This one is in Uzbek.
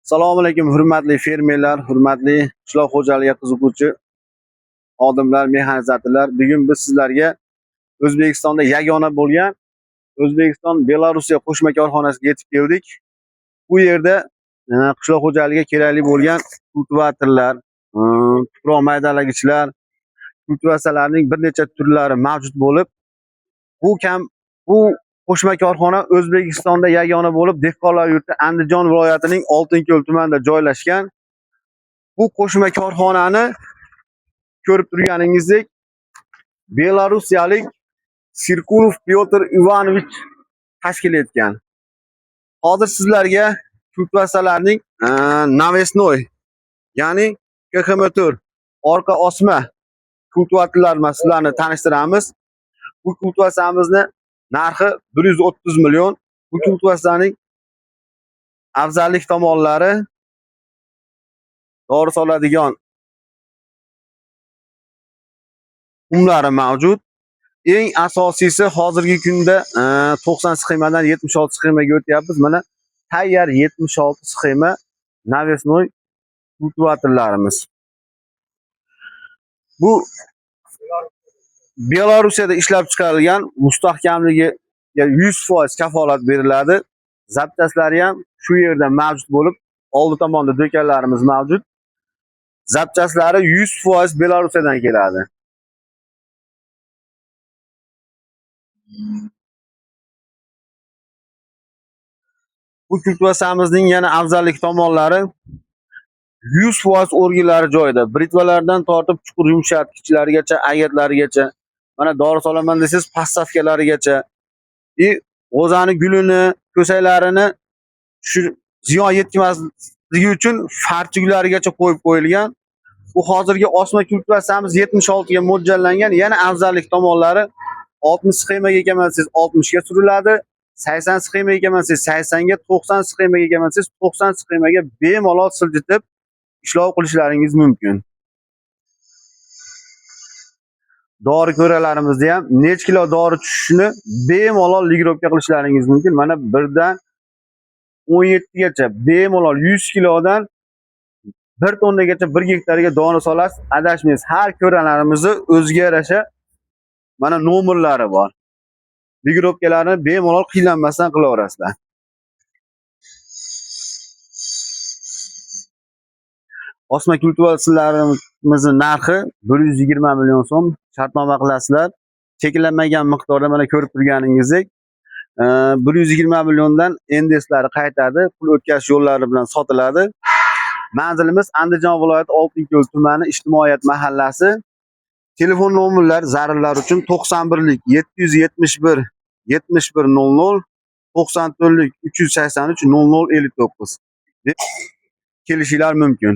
Assalomu alaykum, hurmatli fermerlar, hurmatli qishloq xo'jaligiga qiziquvchi xodimlar, mexanizatorlar. Bugun biz sizlarga O'zbekistonda yagona bo'lgan O'zbekiston Belorussiya qo'shma korxonasiga yetib keldik. Bu yerda qishloq xo'jaligiga kerakli bo'lgan kultivatorlar, tuproq maydalagichlar, kultivatsiyalarning bir necha turlari mavjud bo'lib, bu qo'shma korxona O'zbekistonda yagona bo'lib, dehqonlar yurti Andijon viloyatining Oltinko'l tumanida joylashgan. Bu qo'shma korxonani ko'rib turganingizdek, Belarusiyalik Sirkunov Pyotr Ivanovich tashkil etgan. Hozir sizlarga kultivatsiyalarning Navesnoy, ya'ni KXM4 orqa osma kultivatorlar bilan sizlarni tanishtiramiz. Bu kultivatsiyamizni narxi 130 million. Bu kultivatsiyaning afzallik tomonlari dori soladigan umlari mavjud. Eng asosiysi hozirgi kunda 90 sxemadan 76 sxemaga o'tyapmiz. Mana tayyor 76 sxema Navesnoy kultivatorlarimiz. Bu Belarusiyada ishlab chiqarilgan, mustahkamligi 100% kafolat beriladi. Zapchaslari ham shu yerda mavjud bo'lib, oldi tomonda do'konlarimiz mavjud. Zapchaslari 100% Belorusiyadan keladi. Bu kultivatsiyamizning yana afzallik tomonlari 100% o'rgilari joyida. Britvalardan tortib chuqur yumshatgichlarigacha, agatlarigacha, mana dori solaman desangiz paststavkalarigacha, g'o'zani gulini, ko'saklarini shu ziyon yetkazmasligi uchun farchiklarigacha qo'yib qo'yilgan. Bu hozirgi osma kultivatsiyamiz 76 ga mo'ljallangan. Yana afzallik tomonlari 60 sxemaga ekaman desangiz 60 ga suriladi. 80 sxemaga ekaman desangiz 80 ga, 90 sxemaga ekaman desangiz 90 sxemaga bemalol siljitib ishlov qilishlaringiz mumkin. Dori ko'ralarimizda ham necha kilo dori tushishini bemalol ligirovka qilishlaringiz mumkin. Mana birdan 17 gacha bemalol 100 kilodan 1 tonnagacha 1 gektarga dori solasiz, adashmaysiz. Har ko'ralarimizni o'ziga yarasha mana nomerlari bor. Ligirovkalarni bemalol qiynalmasdan qilaverasizlar. Osma kultivatsiyalarimizni narxi 120 million so'm. Shartnoma qilasizlar. Cheklanmagan miqdorda mana ko'rib turganingizdek 120 milliondan endeslari qaytadi, pul o'tkazish yo'llari bilan sotiladi. Manzilimiz Andijon viloyati Oltinko'l tumani Ijtimoiyat mahallasi. Telefon nomerlar zarurlar uchun 91lik 771 7100, 94lik 383 0059 deb kelishinglar mumkin.